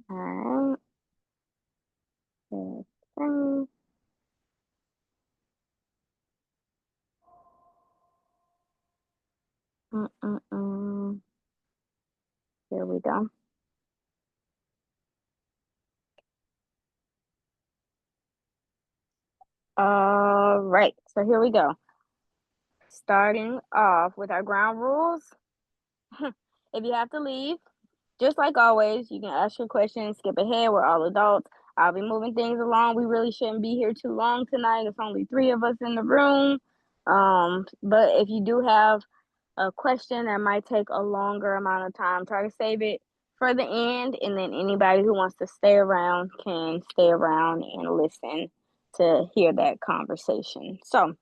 All right. Mm-mm-mm. Here we go. All right. So here we go. Starting off with our ground rules. If you have to leave, just like always, you can ask your questions, skip ahead. We're all adults. I'll be moving things along. We really shouldn't be here too long tonight. It's only three of us in the room. But if you do have a question that might take a longer amount of time, try to save it for the end. And then anybody who wants to stay around can stay around and listen to hear that conversation. So,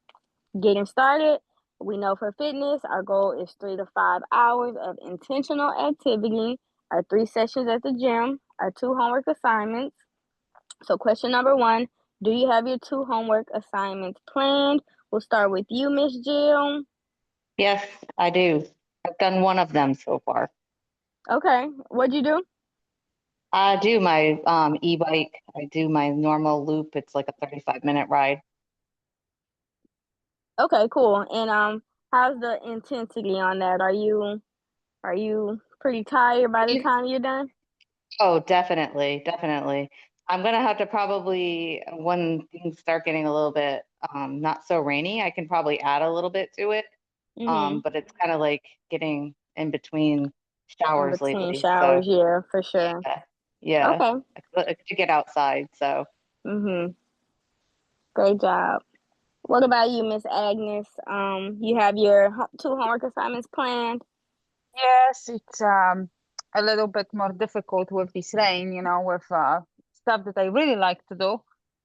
getting started, we know for fitness, our goal is 3 to 5 hours of intentional activity, our 3 sessions at the gym, our 2 homework assignments. So, question number one, do you have your 2 homework assignments planned? We'll start with you, Miss Jill. Yes, I do. I've done one of them so far. Okay, what'd you do? I do my e-bike. I do my normal loop. It's like a 35-minute ride. Okay, cool. And how's the intensity on that? Are you pretty tired by the You- time you're done? Oh, definitely, definitely. I'm gonna have to probably when things start getting a little bit not so rainy, I can probably add a little bit to it. Mm-hmm. But it's kind of like getting in between In showers between lately. So showers, yeah, for sure. yeah, yeah. Okay. I could get outside. So Mm-hmm. Great job. What about you, Miss Agnes? You have your 2 homework assignments planned? Yes, it's a little bit more difficult with this rain, with stuff that I really like to do.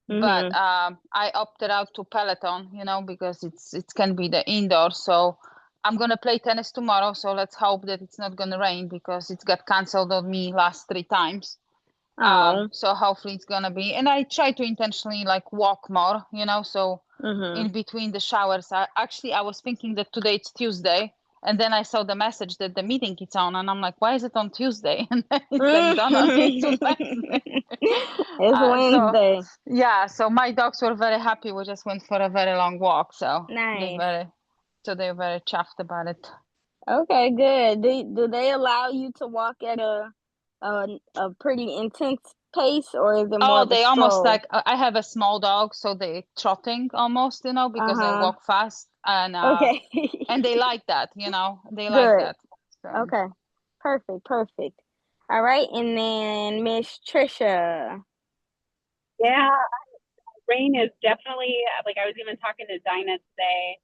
But Mm-hmm. I opted out to Peloton, because it can be the indoor. So I'm gonna play tennis tomorrow. So let's hope that it's not gonna rain because it's got canceled on me last 3 times. Oh. So hopefully it's gonna be. And I try to intentionally like walk more, so Mm-hmm. in between the showers. I was thinking that today it's Tuesday, and then I saw the message that the meeting is on, and I'm like, why is it on Tuesday? And then it's like done on it's Wednesday. It's So Wednesday. yeah, so my dogs were very happy. We just went for a very long walk, so Nice. they're very chuffed about it. Okay, good. Do they allow you to walk at a pretty intense pace, or is it more Oh, of a they almost stroll? like I have a small dog, so they trotting almost, because I Uh-huh. walk fast, Okay. and they like that, they like Good. that. So Okay. Perfect. Perfect. All right, and then Miss Trisha. Yeah, rain is definitely like I was even talking to Dinah today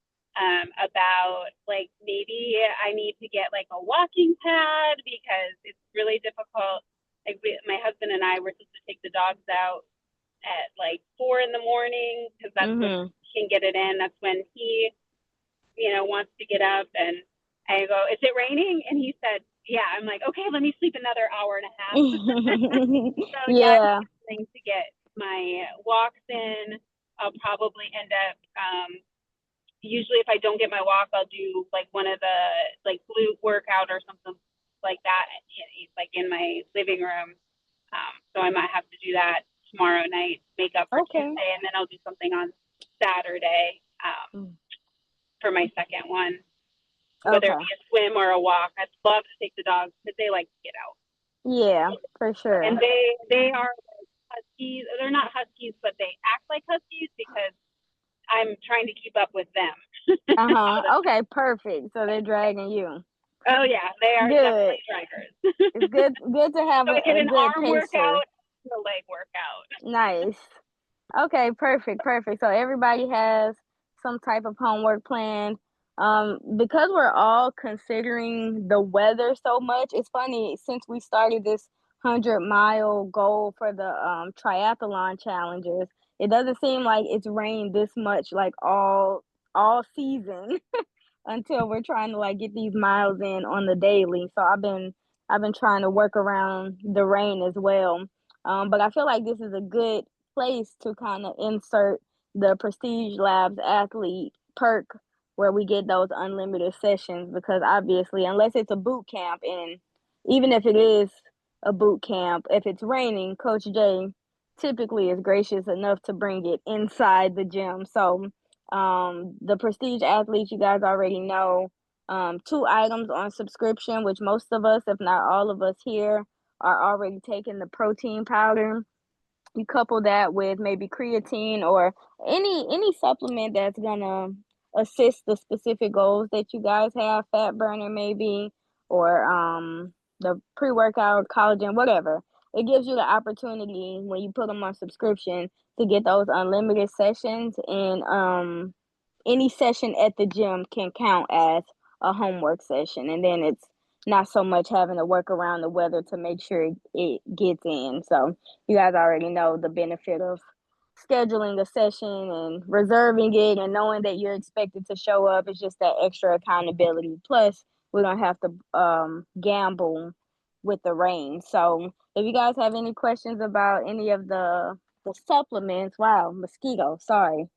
about like maybe I need to get like a walking pad because it's really difficult. Like my husband and I were supposed to take the dogs out at like 4 in the morning because that's when Mm-hmm. he can get it in. That's when he, wants to get up. And I go, "Is it raining?" And he said, "Yeah." I'm like, "Okay, let me sleep another hour and a half." So yeah, I'm Yeah. planning to get my walks in. I'll probably end up. Usually, if I don't get my walk, I'll do like one of the like glute workout or something like that, like in my living room. So I might have to do that tomorrow night, make up for Okay. Tuesday, and then I'll do something on Saturday Mm. for my second one, whether it Okay. be a swim or a walk. I'd love to take the dogs because they like to get out, Yeah, for and sure. they are huskies. They're not huskies, but they act like huskies because I'm trying to keep up with them. Uh-huh. Okay, perfect. So they're dragging you. Oh yeah, they are Good. definitely drivers. It's good to have So I get a an good arm pacer. workout, a leg workout. Nice. Okay, perfect, perfect. So everybody has some type of homework planned. Because we're all considering the weather so much, it's funny since we started this 100-mile goal for the triathlon challenges, it doesn't seem like it's rained this much like all season until we're trying to like get these miles in on the daily. So I've been trying to work around the rain as well. But I feel like this is a good place to kind of insert the Prestige Labs athlete perk where we get those unlimited sessions because obviously unless it's a boot camp and even if it is a boot camp. If it's raining, Coach Jay typically is gracious enough to bring it inside the gym. So the Prestige Athletes, you guys already know, 2 items on subscription, which most of us, if not all of us here, are already taking the protein powder. You couple that with maybe creatine or any supplement that's gonna assist the specific goals that you guys have, fat burner maybe, or the pre-workout, collagen, whatever. It gives you the opportunity when you put them on subscription to get those unlimited sessions, and any session at the gym can count as a homework session, and then it's not so much having to work around the weather to make sure it gets in. So you guys already know the benefit of scheduling a session and reserving it and knowing that you're expected to show up. It's just that extra accountability. Plus, we don't have to gamble with the rain. So if you guys have any questions about any of the supplements, wow, mosquito, sorry,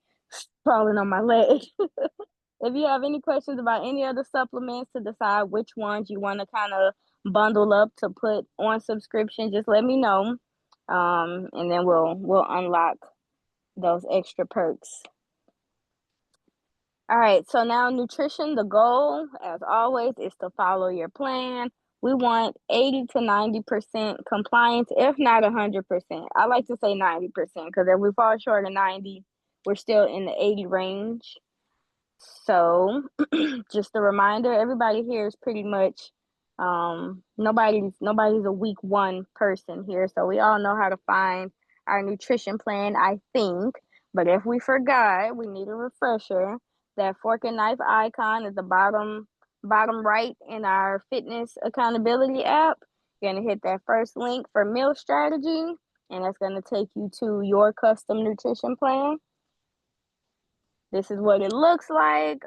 crawling on my leg. If you have any questions about any of the supplements to decide which ones you want to kind of bundle up to put on subscription, just let me know. And then we'll unlock those extra perks. All right, so now nutrition, the goal, as always, is to follow your plan. We want 80 to 90% compliance, if not 100%. I like to say 90% because if we fall short of 90, we're still in the 80 range. So just a reminder, everybody here is pretty much nobody's a week 1 person here. So we all know how to find our nutrition plan, I think. But if we forgot, we need a refresher. That fork and knife icon is the bottom right in our fitness accountability app. You're gonna hit that first link for meal strategy, and that's gonna take you to your custom nutrition plan. This is what it looks like.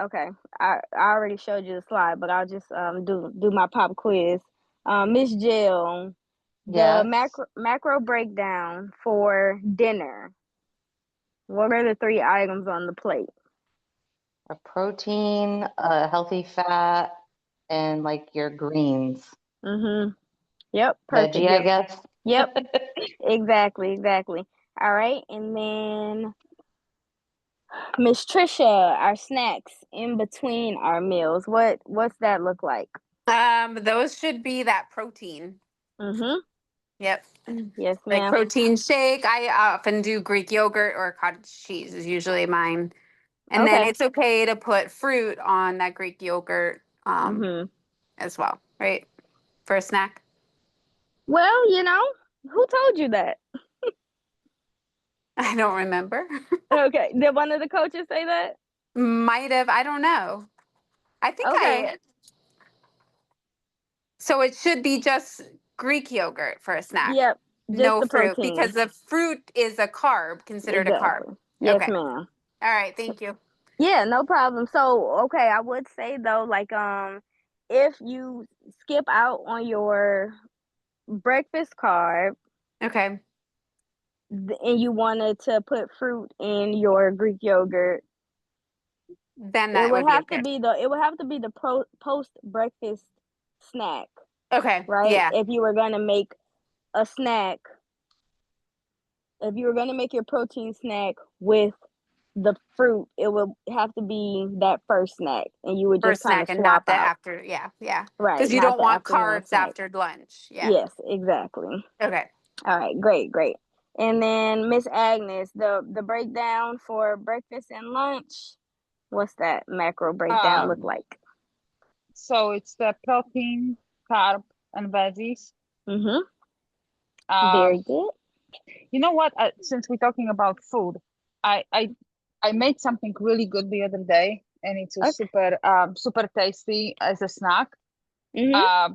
Okay, I already showed you the slide, but I'll just do my pop quiz. Miss Jill, the Yes. macro breakdown for dinner. What are the 3 items on the plate? A protein, a healthy fat, and like your greens. Mm-hmm. Yep, perfect. Veggie, I guess. Yep, exactly. All right, and then Miss Trisha, our snacks in between our meals. What's that look like? Those should be that protein. Mm-hmm. Yep. Yes, Like ma'am. protein shake. I often do Greek yogurt or cottage cheese is usually mine. And then Okay. it's okay to put fruit on that Greek yogurt Mm-hmm. as well, right? For a snack. Well, who told you that? I don't remember. Okay. Did one of the coaches say that? Might have. I don't know. I think Okay. so it should be just Greek yogurt for a snack. Yep. Just No the fruit protein. because the fruit is a carb, considered a carb. Exactly. Yes, Okay. ma'am. All right. Thank you. Yeah, no problem. So, okay, I would say though, like, if you skip out on your breakfast carb Okay. and you wanted to put fruit in your Greek yogurt, Then it that would would be have okay. to be the post breakfast snack, Okay. right? Yeah. If you were gonna make a snack, if you were gonna make your protein snack with the fruit, it would have to be that first snack, and you would just First kind of snack and swap not the out, after. Yeah. Yeah. right? Because you Not don't the want afternoon carbs snack. after lunch. Yeah. Yes, exactly. Okay. All right, great. And then Miss Agnes, the breakdown for breakfast and lunch. What's that macro breakdown look like? So it's the protein, carb, and veggies. Mm-hmm. Um, Very good. you know what? Since we're talking about food, I made something really good the other day, and it's a Okay. super tasty as a snack. Mm-hmm.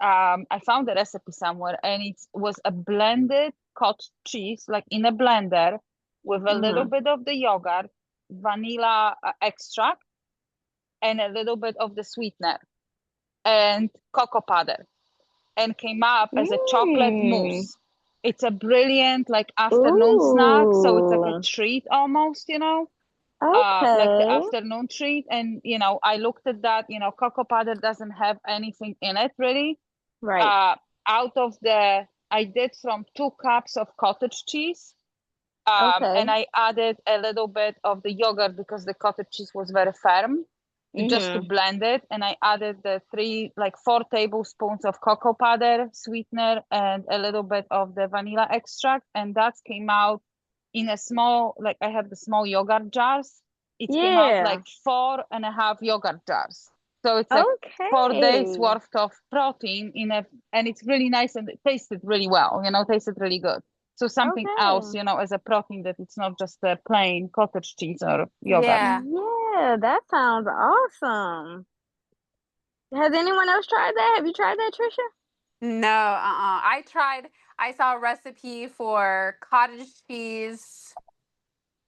I found the recipe somewhere, and it was a blended cottage cheese, like in a blender, with a little bit of the yogurt, vanilla extract, and a little bit of the sweetener, and cocoa powder, and came up as a chocolate mousse. It's a brilliant like afternoon snack, so it's like a Ooh. treat almost, like the Okay. afternoon treat. And, I looked at that, cocoa powder doesn't have anything in it really. Right. I did from 2 cups of cottage cheese. Okay. And I added a little bit of the yogurt because the cottage cheese was very firm, just to Mhm. blend it. And I added 4 tablespoons of cocoa powder, sweetener, and a little bit of the vanilla extract. And that came out in a small, I have the small yogurt jars. It came out Yeah. like 4.5 yogurt jars. So it's like 4 days Okay. worth of protein and it's really nice and it tasted really well, tasted really good. So something else, Okay. as a protein that it's not just a plain cottage cheese or yogurt. Yeah. Yeah, that sounds awesome. Has anyone else tried that? Have you tried that, Trisha? No, I saw a recipe for cottage cheese,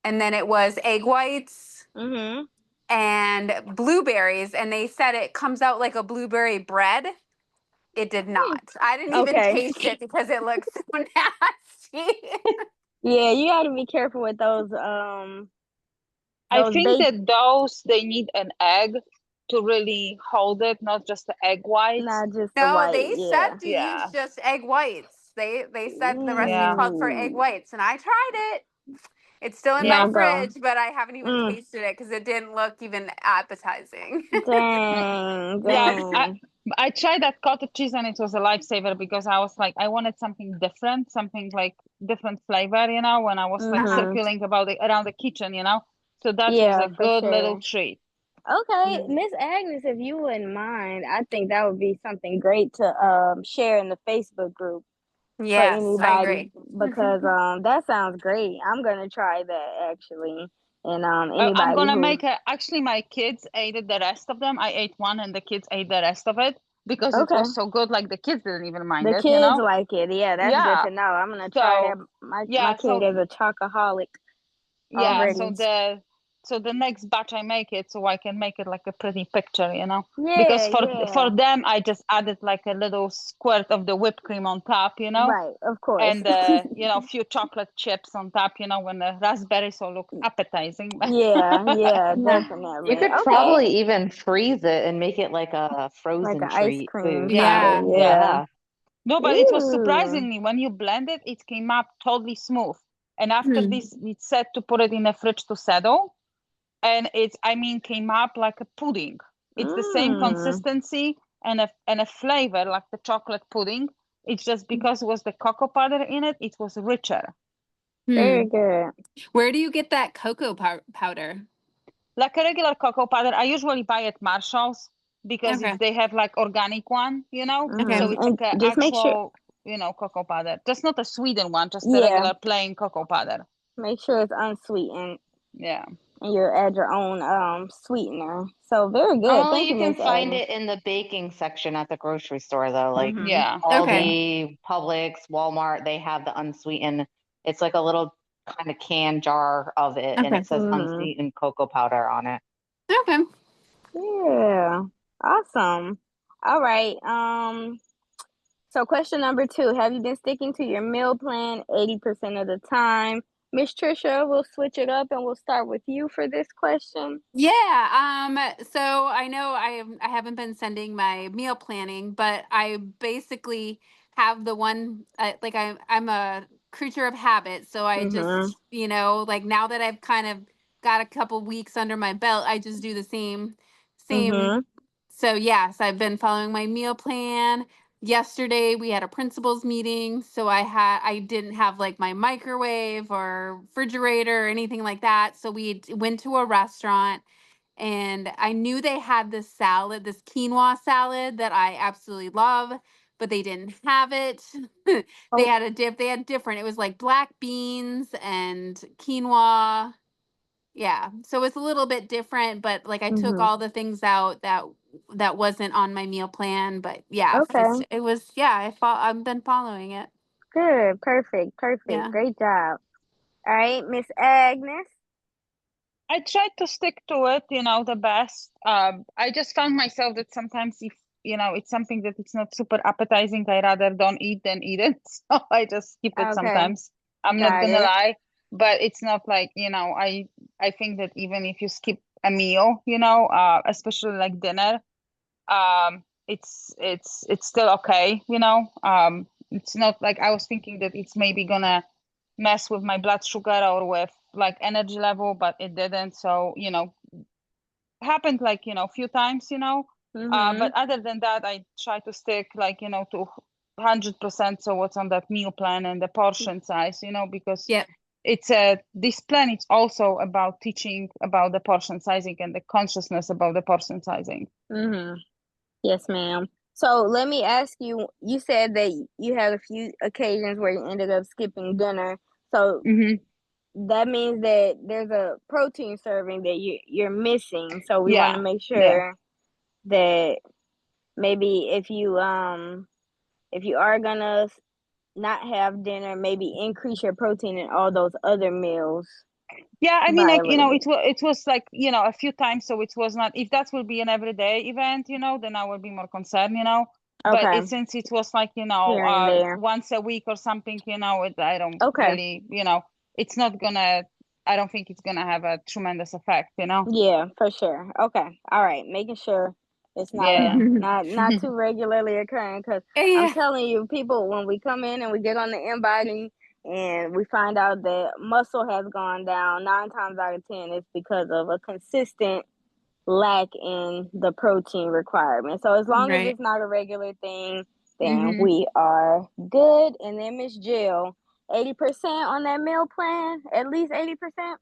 and then it was egg whites Mm-hmm. and blueberries, and they said it comes out like a blueberry bread. It did not. I didn't even Okay. taste it because it looks so nasty. Yeah, you got to be careful with those I those think bake, that those, they need an egg to really hold it, not just the egg whites. not just the No, white. they Yeah. said to Yeah. use just egg whites. They said the recipe Yeah. called for egg Ooh. whites, and I tried it. It's still in my No go. fridge, but I haven't even Mm. tasted it because it didn't look even appetizing. Dang, Yeah, dang. I tried that cottage cheese and it was a lifesaver because I was like, I wanted something different, something like different flavor, when I was like Mhm. circling around the kitchen, So that was Yeah, a for good little sure. treat. Okay, Mm. Miss Agnes, if you wouldn't mind, I think that would be something great to share in the Facebook group for Yes, I anybody agree. because that sounds great. I'm gonna try that actually. And I'm anybody gonna who make actually my kids ate the rest of them. I ate one and the kids ate the rest of it because it okay, was so good. Like the kids didn't even mind the it, kids like it. Yeah, that's good Yeah. to know. I'm gonna try that. So My yeah, kid is a chocoholic yeah, already. so the next batch I make it so I can make it like a pretty picture, because Yeah. for them I just added like a little squirt of the whipped cream on top, Right, of course. and a few chocolate chips on top, when the raspberries all look appetizing. Yeah, Yeah. You definitely. could Okay. probably even freeze it and make it like a Like frozen an ice treat cream food Yeah. kind too. of, yeah. Yeah. No, but it was Ooh. surprisingly when you blend it, it came up totally smooth. And after Hmm. this, we said to put it in the fridge to settle. And came up like a pudding. It's the same Mm. consistency and a flavor like the chocolate pudding. It's just because it was the cocoa powder in it, it was richer. Very Hmm. good. Where do you get that cocoa powder? Like a regular cocoa powder, I usually buy at Marshall's because Okay. they have like organic one, Okay. So it's And like an just make sure, actual, cocoa powder. Just not a sweetened one, just a yeah, regular plain cocoa powder. make sure it's unsweetened Yeah. and you add your own sweetener. So very good. Only Thank you you, can Miss find Agnes. it in the baking section at the grocery store though, like Mhm. Yeah. Aldi, Publix, Walmart, they have the unsweetened. It's like a little kind of can jar of it and Okay. it says Mhm. unsweetened cocoa powder on it. Okay. Yeah. Awesome. All right. So question number 2, have you been sticking to your meal plan 80% of the time? Miss Trisha, we'll switch it up and we'll start with you for this question. Yeah. So I know I haven't been sending my meal planning, but I basically have the one like I'm a creature of habit. So I Mhm. just, like now that I've kind of got a couple weeks under my belt, I just do the same. Mhm. So yes, I've been following my meal plan. Yesterday we had a principals meeting, so I didn't have like my microwave or refrigerator or anything like that. So we went to a restaurant and I knew they had this salad, this quinoa salad that I absolutely love, but they didn't have it. They Oh. had they had different. It was like black beans and quinoa. Yeah. So it's a little bit different, but like I took Mhm. all the things out that wasn't on my meal plan, but yeah, Okay. it was yeah, I've been following it. Good. Perfect. Yeah. Great job. All right, Miss Agnes. I try to stick to it, the best. I just found myself that sometimes if, it's something that it's not super appetizing, I rather don't eat than eat it. So I just skip it Okay. sometimes. I'm not Got gonna it. lie, but it's not like, I I think that even if you skip a meal, especially like dinner, it's still okay, it's not like I was thinking that it's maybe gonna mess with my blood sugar or with like energy level, but it didn't. So, happened like, a few times, but other than that, I try to stick like, to 100%. So what's on that meal plan and the portion size, because Yep. this plan is also about teaching about the portion sizing and the consciousness about the portion sizing. Yes, ma'am. So let me ask you, you said that you had a few occasions where you ended up skipping dinner. So that means that there's a protein serving that you're missing. So we want to make sure that maybe if you are gonna not have dinner, maybe increase your protein in all those other meals. Yeah, I mean, by a like, little bit. it was like, a few times, so it was not, if that will be an everyday event, then I will be more concerned, but Okay. since it was like, Here and there. once a week or something, I don't Okay. really, it's not gonna, I don't think it's gonna have a tremendous effect, Yeah, for sure. Okay. All right. Making sure it's not Yeah. not too regularly occurring, because I'm Yeah. telling you, people, when we come in and we get on the InBody and we find out that muscle has gone down, 9 times out of 10 it's because of a consistent lack in the protein requirement. So as long as Right. it's not a regular thing, then we are good. And then Miss Jill, 80% on that meal plan, at least 80%.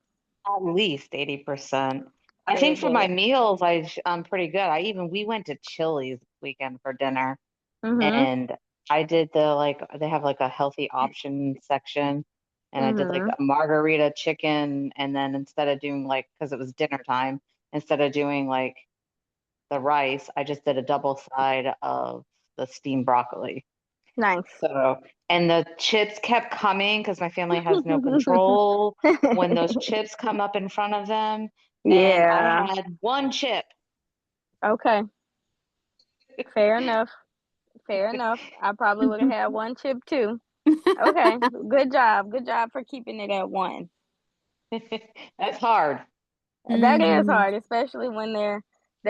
At least 80%. I think for my meals, I'm pretty good. We went to Chili's this weekend for dinner, and I did they have like a healthy option section, and I did like a margarita chicken, and then instead of doing because it was dinner time, instead of doing like the rice, I just did a double side of the steamed broccoli. Nice. So, and the chips kept coming because my family has no control when those chips come up in front of them. And I had one chip. Okay. Fair enough. Fair enough. I probably would have had one chip too. Okay. Good job. Good job for keeping it at one. That's hard. That is hard, especially when they're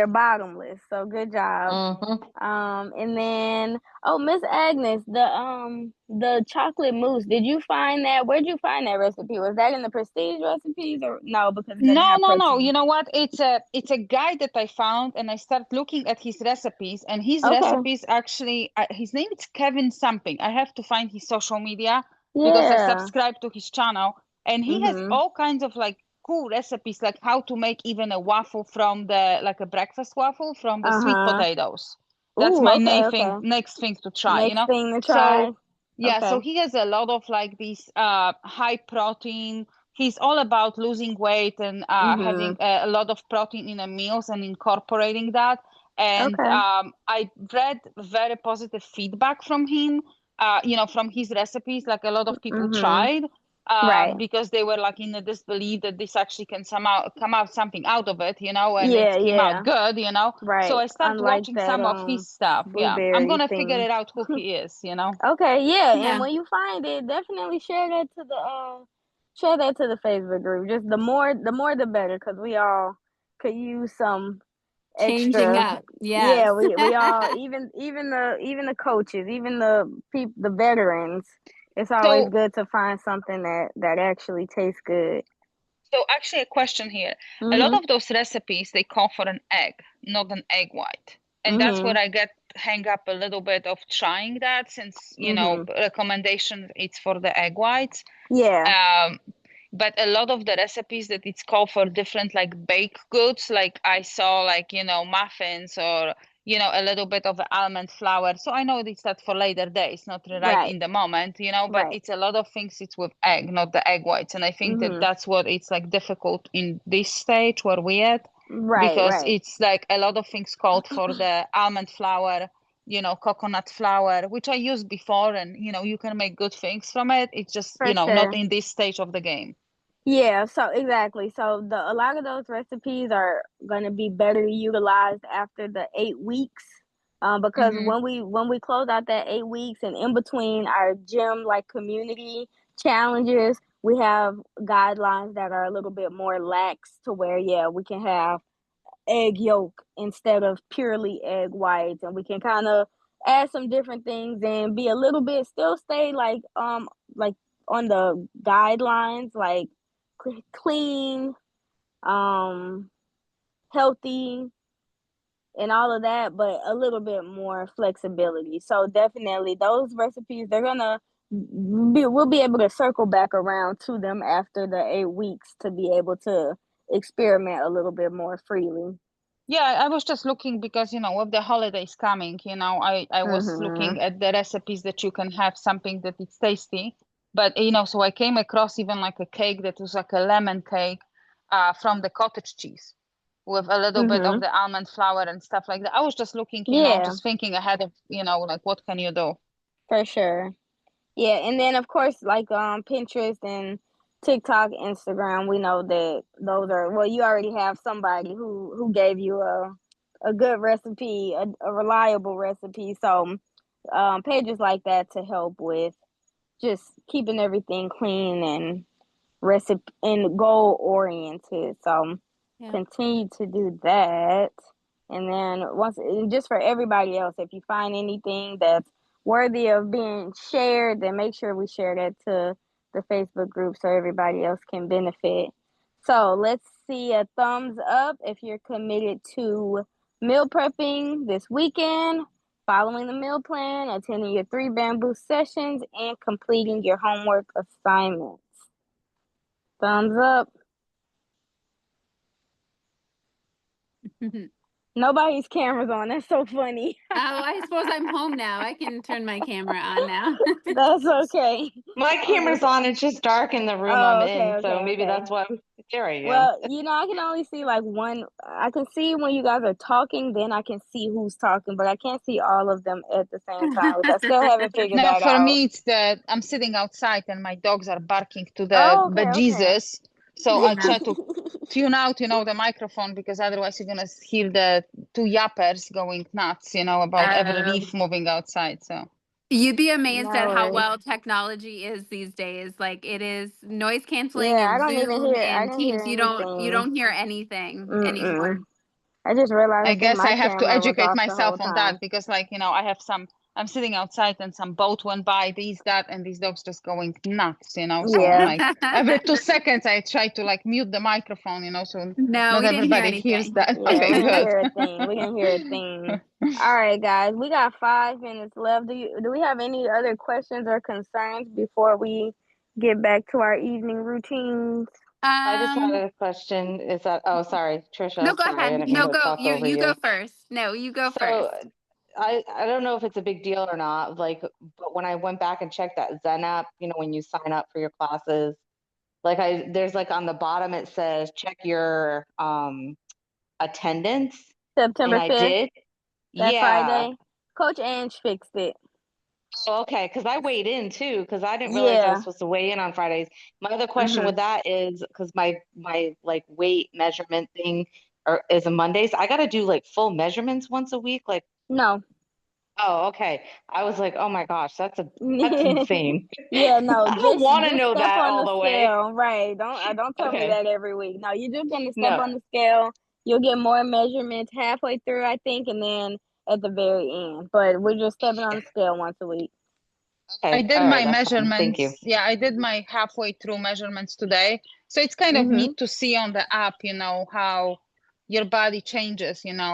bottomless. So good job. And then Miss Agnes, the chocolate mousse. Did you find that? Where'd you find that recipe? Was that in the Prestige recipes or no? Because it doesn't have No. protein. You know what? It's a guy that I found, and I started looking at his recipes, and his recipes actually, his name is Kevin something. I have to find his social media because I subscribe to his channel, and he has all kinds of like cool recipes, like how to make even a waffle from like a breakfast waffle from the sweet potatoes. That's my next thing to try, Next thing to So try. so he has a lot of like these high protein. He's all about losing weight and having a lot of protein in the meals and incorporating that. And I read very positive feedback from him, from his recipes. Like a lot of people tried because they were like in the disbelief that this actually can somehow come out something out of it, and it came out good, Right. So I started Unlike watching that, some of his stuff. Yeah, I'm gonna figure it out who he is, Okay, and when you find it, definitely share that to the Facebook group. Just the more the better, because we all could use some Changing extra. up. Yes. Yeah, we all, even the coaches, even the veterans. It's always good to find something that actually tastes good. So actually a question here. A lot of those recipes, they call for an egg, not an egg white. And that's where I get hang up a little bit of trying that, since, recommendation it's for the egg whites. Yeah. But a lot of the recipes that it's called for different like baked goods, like I saw like, muffins or, a little bit of almond flour. So I know it's that for later days, not right in the moment, but it's a lot of things, it's with egg, not the egg whites. And I think that that's what it's like difficult in this stage where we at, because it's like a lot of things called for the almond flour, coconut flour, which I used before, and, you can make good things from it. It's just, not in this stage of the game. Yeah, so exactly. So a lot of those recipes are going to be better utilized after the 8 weeks, because when we close out that 8 weeks and in between our gym like community challenges, we have guidelines that are a little bit more lax to where, yeah, we can have egg yolk instead of purely egg whites, and we can kind of add some different things and be a little bit still stay like on the guidelines, like clean, healthy, and all of that, but a little bit more flexibility. So definitely those recipes, we'll be able to circle back around to them after the 8 weeks to be able to experiment a little bit more freely. Yeah, I was just looking because, with the holidays coming, I was looking at the recipes that you can have something that is tasty. But, so I came across even like a cake that was like a lemon cake from the cottage cheese with a little bit of the almond flour and stuff like that. I was just looking, just thinking ahead of, like what can you do? For sure. Yeah, and then of course, like Pinterest and TikTok, Instagram, we know that those are, well, you already have somebody who gave you a good recipe, a reliable recipe. So pages like that to help with just keeping everything clean and recipe and goal oriented. So continue to do that. And then just for everybody else, if you find anything that's worthy of being shared, then make sure we share that to the Facebook group so everybody else can benefit. So let's see a thumbs up if you're committed to meal prepping this weekend, following the meal plan, attending your 3 bamboo sessions, and completing your homework assignments. Thumbs up. Nobody's camera's on. That's so funny. Oh, I suppose I'm home now. I can turn my camera on now. That's okay. My camera's on. It's just dark in the room I'm in, so maybe that's why. There I am. Well, I can only see like one. I can see when you guys are talking, then I can see who's talking, but I can't see all of them at the same time. Which I still haven't figured that for out. me, it's that I'm sitting outside and my dogs are barking to the bejesus. So I try to tune out, the microphone, because otherwise you're gonna hear the 2 yappers going nuts, about every leaf moving outside. So you'd be amazed at how well technology is these days. Like it is noise canceling and Zoom and Teams. You don't hear anything anymore. I just realized. I guess I have to educate myself on that because, I'm sitting outside and some boat went by, that, and these dogs just going nuts, So like every 2 seconds I try to mute the microphone, so not everybody hears that. Yeah, okay, we good. Hear a thing. We can hear a thing. All right, guys, we got 5 minutes left. Do we have any other questions or concerns before we get back to our evening routines? I just had a question. Is that? Oh, sorry, Trisha. No, go ahead. No, go. You go first. No, you go first. I don't know if it's a big deal or not. But when I went back and checked that Zen app, when you sign up for your classes, there's on the bottom it says check your attendance. September 5th. I did. That Friday. Coach Ange fixed it. Oh, okay, because I weighed in too, because I didn't realize I was supposed to weigh in on Fridays. My other question with that is because my weight measurement thing is a Mondays. I got to do full measurements once a week. No. Oh, okay. I was like, oh my gosh, that's insane. Yeah, no. I don't want to know that all the way. Right. Don't tell me that every week. No, you're just gonna step on the scale. You'll get more measurements halfway through, I think, and then at the very end. But we're just stepping on the scale once a week. Okay. I did my measurements. Thank you. Yeah, I did my halfway through measurements today. So it's kind of neat to see on the app, how your body changes, different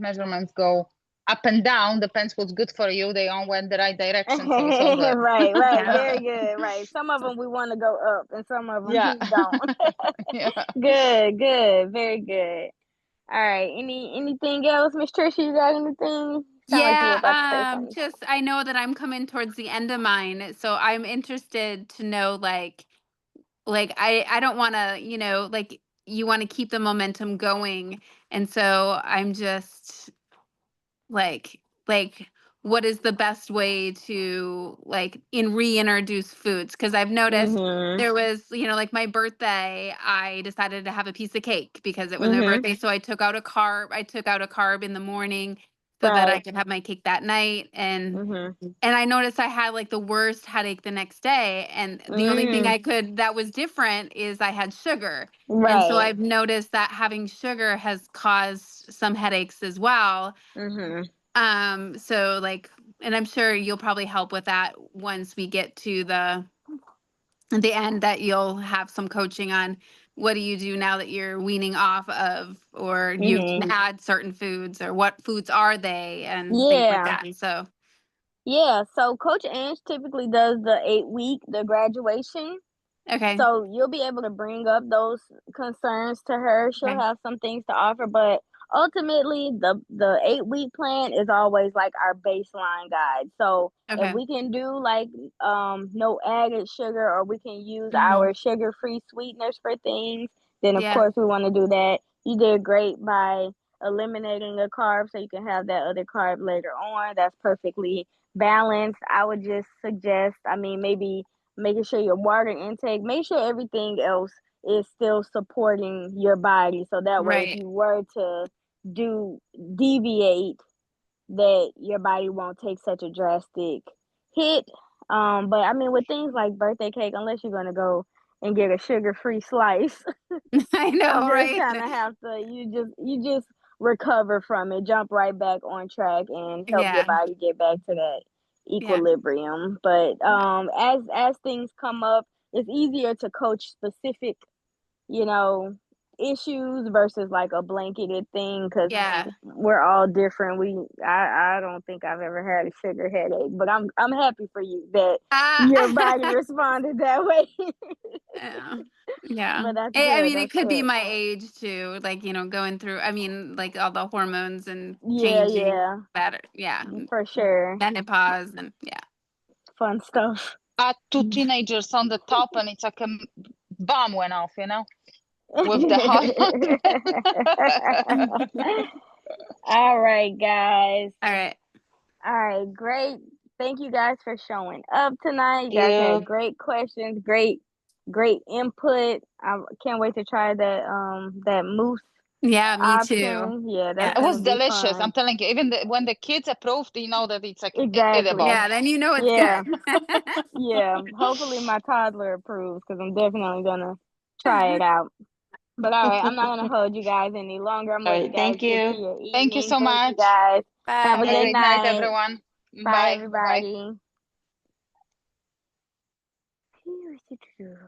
measurements go up and down, depends what's good for you. They all went the right direction. So it's all good. Right. Very good. Right. Some of them we want to go up and some of them we don't. Good. Very good. All right. Anything else, Miss Trisha? You got anything? Just I know that I'm coming towards the end of mine, so I'm interested to know I don't want to, you want to keep the momentum going, and so I'm just like what is the best way to reintroduce foods, because I've noticed there was my birthday, I decided to have a piece of cake because it was my birthday, so I took out a carb in the morning. so that I Right. could have my cake that night. Mhm. And I noticed I had like the worst headache the next day. And the only thing that was different is I had sugar. And so Right. I've noticed that having sugar has caused some headaches as well. Mhm. So like, and I'm sure you'll probably help with that once we get to the end, that you'll have some coaching on what do you do now that you're weaning off of, or you Mhm. can add certain foods, or what foods are they, and things like Yeah. that. So, Yeah. So Coach Ange typically does the 8-week, the graduation. okay. So you'll be able to bring up those concerns to her. She'll Okay. have some things to offer, but ultimately the 8-week plan is always like our baseline guide. So if Okay. we can do like no added sugar, or we can use Mhm. our sugar-free sweeteners for things, then of Yeah. course we want to do that. You did great by eliminating a carb so you can have that other carb later on. That's perfectly balanced. I would just suggest, I mean, maybe making sure your water intake, make sure everything else is still supporting your body. So that way, if Right. you were to deviate, that your body won't take such a drastic hit. But I mean, with things like birthday cake, unless you're gonna go and get a sugar-free slice, I you know, just right? kind of have to, you just recover from it, jump right back on track, and help your Yeah. body get back to that Yeah. equilibrium. But as things come up, it's easier to coach specific, you know, issues versus like a blanketed thing, because Yeah. we're all different. I don't think I've ever had a sugar headache, but I'm happy for you that your body Ah. responded that way. Yeah. Yeah. But that's I good. mean, it That's could be good. my age too, like, going through, I mean, like all the hormones and Yeah, changing yeah, that. Yeah. for sure. Menopause and yeah. Fun stuff. Add two teenagers on the top, and it's like a bomb went off, with the hormone. All right, guys. All right. All right, great. Thank you guys for showing up tonight. You guys You. had great questions, great input. I can't wait to try that mousse Yeah, me too. option. Yeah, that's Yeah. It gonna was be delicious. fun. I'm telling you, even when the kids approved, that it's like Exactly. edible. Yeah, then you know it's Yeah. good. Yeah. Hopefully my toddler approves, because I'm definitely gonna try it out. But all right, I'm not gonna hold you guys any longer. I'm All letting you right. guys Thank get to you. your Thank you evening. so Thank you much. guys. Have Bye. a Have a good great night, night. everyone. Bye, Bye. Bye. everybody.